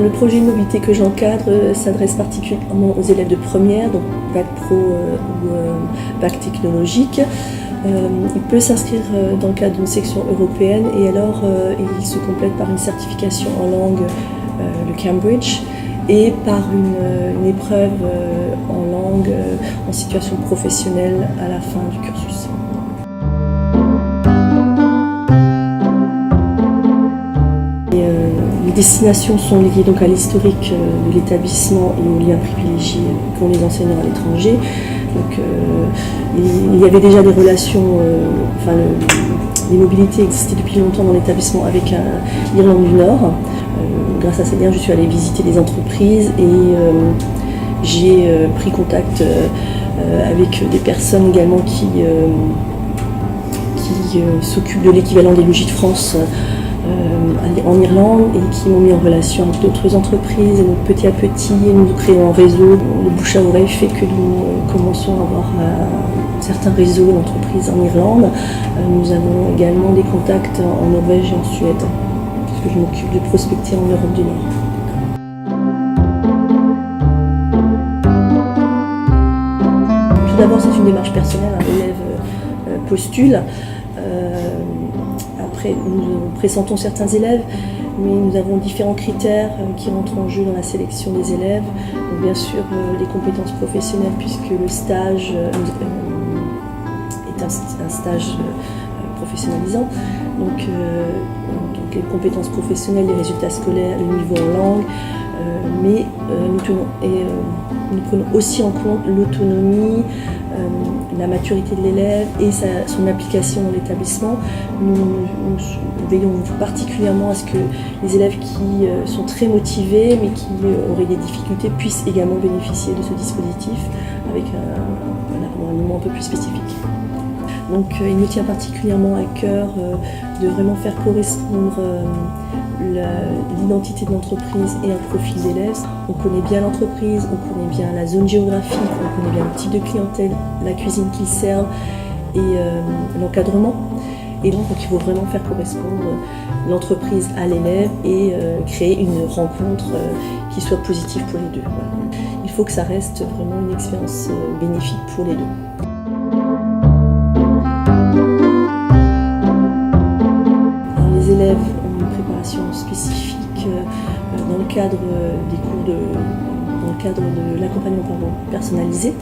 le projet de mobilité que j'encadre s'adresse particulièrement aux élèves de première, donc bac pro ou bac technologique. Il peut s'inscrire dans le cadre d'une section européenne et alors il se complète par une certification en langue, le Cambridge, et par une épreuve en langue en situation professionnelle à la fin du cursus. Les destinations sont liées donc à l'historique de l'établissement et aux liens privilégiés qu'ont les enseignants à l'étranger. Donc, il y avait déjà des relations, les mobilités existaient depuis longtemps dans l'établissement avec l'Irlande du Nord. Grâce à ces liens, je suis allée visiter des entreprises et j'ai pris contact avec des personnes également qui s'occupent de l'équivalent des logis de France en Irlande et qui m'ont mis en relation avec d'autres entreprises. Et donc petit à petit, nous créons un réseau. Le bouche à oreille fait que nous commençons à avoir certains réseaux d'entreprises en Irlande. Nous avons également des contacts en Norvège et en Suède, puisque je m'occupe de prospecter en Europe du Nord. Tout d'abord, c'est une démarche personnelle. L'élève postule. Après, nous présentons certains élèves, mais nous avons différents critères qui rentrent en jeu dans la sélection des élèves. Donc, bien sûr, les compétences professionnelles, puisque le stage est un stage professionnalisant. Donc, les compétences professionnelles, les résultats scolaires, le niveau en langue, mais nous prenons aussi en compte l'autonomie, la maturité de l'élève et son application dans l'établissement. Nous veillons particulièrement à ce que les élèves qui sont très motivés mais qui auraient des difficultés puissent également bénéficier de ce dispositif avec un accompagnement un peu plus spécifique. Donc il me tient particulièrement à cœur de vraiment faire correspondre l'identité de l'entreprise et un profil d'élèves. On connaît bien l'entreprise, on connaît bien la zone géographique, on connaît bien le type de clientèle, la cuisine qu'ils servent et l'encadrement. Et donc il faut vraiment faire correspondre l'entreprise à l'élève et créer une rencontre qui soit positive pour les deux. Voilà. Il faut que ça reste vraiment une expérience bénéfique pour les deux. Alors, les élèves ont une préparation spécifique dans le cadre des cours dans le cadre de l'accompagnement personnalisé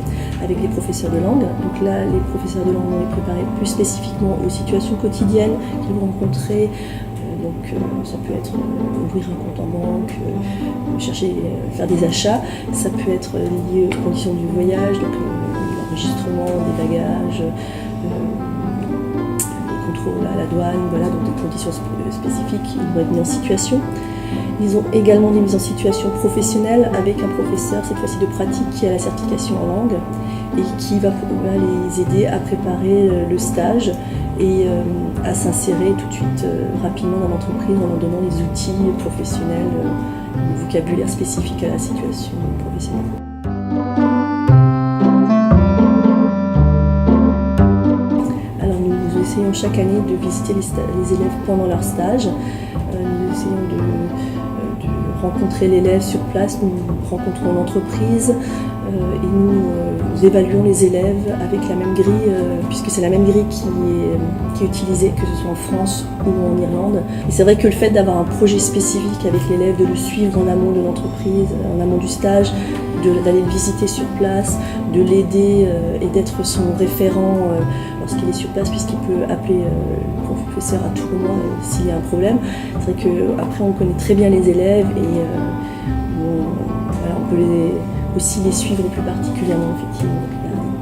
avec les professeurs de langue. Donc là, les professeurs de langue vont les préparer plus spécifiquement aux situations quotidiennes qu'ils vont rencontrer. Ça peut être ouvrir un compte en banque, faire des achats. Ça peut être lié aux conditions du voyage, donc l'enregistrement des bagages, les contrôles à la douane, voilà, donc des conditions spécifiques. Ils vont être mis en situation. Ils ont également des mises en situation professionnelles avec un professeur, cette fois-ci de pratique, qui a la certification en langue et qui va les aider à préparer le stage et à s'insérer tout de suite rapidement dans l'entreprise en leur donnant les outils professionnels, le vocabulaire spécifique à la situation professionnelle. Alors nous essayons chaque année de visiter les élèves pendant leur stage. Nous essayons de rencontrer l'élève sur place, nous rencontrons l'entreprise et nous évaluons les élèves avec la même grille, puisque c'est la même grille qui est utilisée, que ce soit en France ou en Irlande. Et c'est vrai que le fait d'avoir un projet spécifique avec l'élève, de le suivre en amont de l'entreprise, en amont du stage, d'aller le visiter sur place, de l'aider et d'être son référent lorsqu'il est sur place, puisqu'il peut appeler le professeur à tout moment s'il y a un problème. C'est vrai qu'après on connaît très bien les élèves et on peut aussi les suivre plus particulièrement, effectivement, donc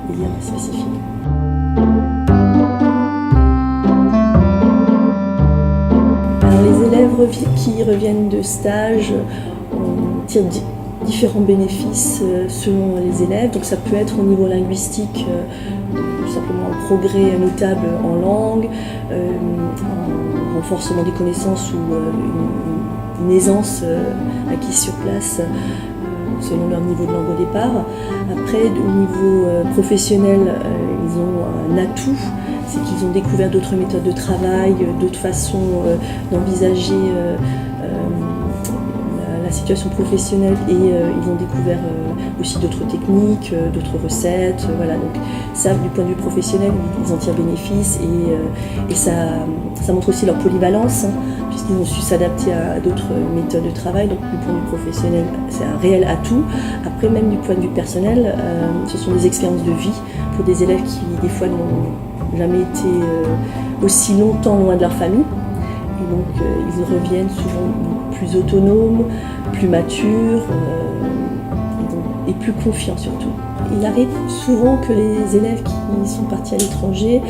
il y a des liens spécifiques. Alors les élèves qui reviennent de stage tirent différents bénéfices selon les élèves. Donc ça peut être au niveau linguistique, simplement un progrès notable en langue, un renforcement des connaissances ou une aisance acquise sur place selon leur niveau de langue au départ. Après, au niveau professionnel, ils ont un atout, c'est qu'ils ont découvert d'autres méthodes de travail, d'autres façons d'envisager la situation professionnelle et ils ont découvert aussi d'autres techniques, d'autres recettes. Voilà, donc ça, du point de vue professionnel, ils en tirent bénéfice et ça montre aussi leur polyvalence, hein, puisqu'ils ont su s'adapter à d'autres méthodes de travail. Donc du point de vue professionnel, c'est un réel atout. Après, même du point de vue personnel, ce sont des expériences de vie pour des élèves qui, des fois, n'ont jamais été aussi longtemps loin de leur famille. Et donc, ils reviennent souvent plus autonomes, plus matures et plus confiants surtout. Il arrive souvent que les élèves qui sont partis à l'étranger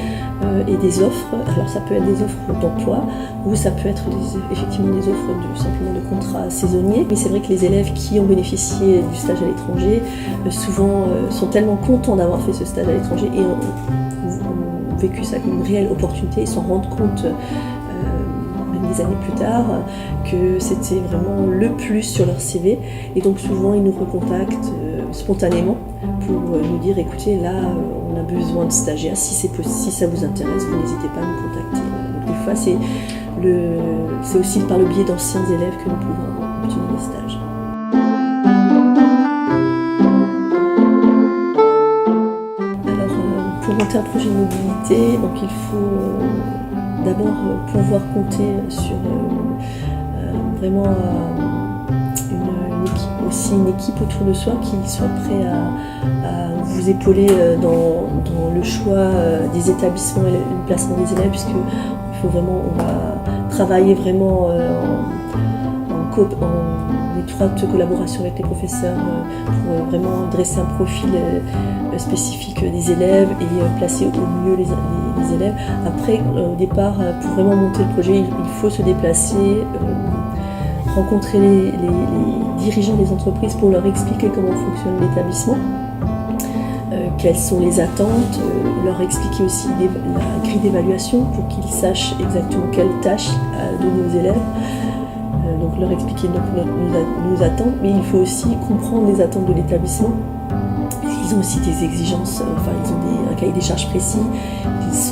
aient des offres. Alors ça peut être des offres d'emploi ou ça peut être effectivement des offres simplement de contrats saisonniers. Mais c'est vrai que les élèves qui ont bénéficié du stage à l'étranger souvent sont tellement contents d'avoir fait ce stage à l'étranger et ont vécu ça comme une réelle opportunité. Ils s'en rendent compte même des années plus tard que c'était vraiment le plus sur leur CV. Et donc souvent ils nous recontactent spontanément pour nous dire écoutez, là on a besoin de stagiaires, si ça vous intéresse, vous n'hésitez pas à nous contacter. Donc des fois c'est aussi par le biais d'anciens élèves que nous pouvons obtenir des stages. Alors pour monter un projet de mobilité, donc il faut d'abord pouvoir compter sur vraiment une équipe autour de soi qui soit prêt à vous épauler dans le choix des établissements et le placement des élèves, puisque on va travailler vraiment en étroite collaboration avec les professeurs pour vraiment dresser un profil spécifique des élèves et placer au mieux les élèves. Après, au départ, pour vraiment monter le projet, il faut se déplacer, rencontrer les dirigeants des entreprises pour leur expliquer comment fonctionne l'établissement, quelles sont les attentes, leur expliquer aussi la grille d'évaluation pour qu'ils sachent exactement quelles tâches donner aux élèves, donc leur expliquer nos attentes, mais il faut aussi comprendre les attentes de l'établissement. Ils ont aussi des exigences, ils ont un cahier des charges précis, ils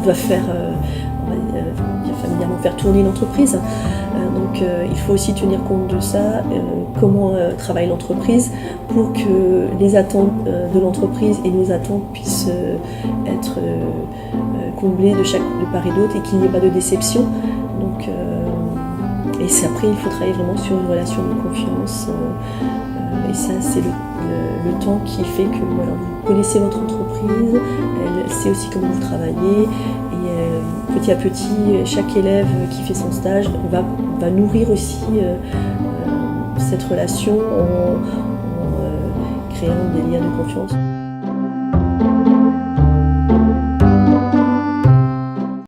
doivent faire familièrement faire tourner une entreprise. Donc il faut aussi tenir compte de ça, comment travaille l'entreprise pour que les attentes de l'entreprise et nos attentes puissent être comblées de part et d'autre et qu'il n'y ait pas de déception. Donc, et après, il faut travailler vraiment sur une relation de confiance. Et ça, c'est le temps qui fait que voilà, vous connaissez votre entreprise, elle sait aussi comment vous travaillez. Et petit à petit, chaque élève qui fait son stage va nourrir aussi cette relation en créant des liens de confiance.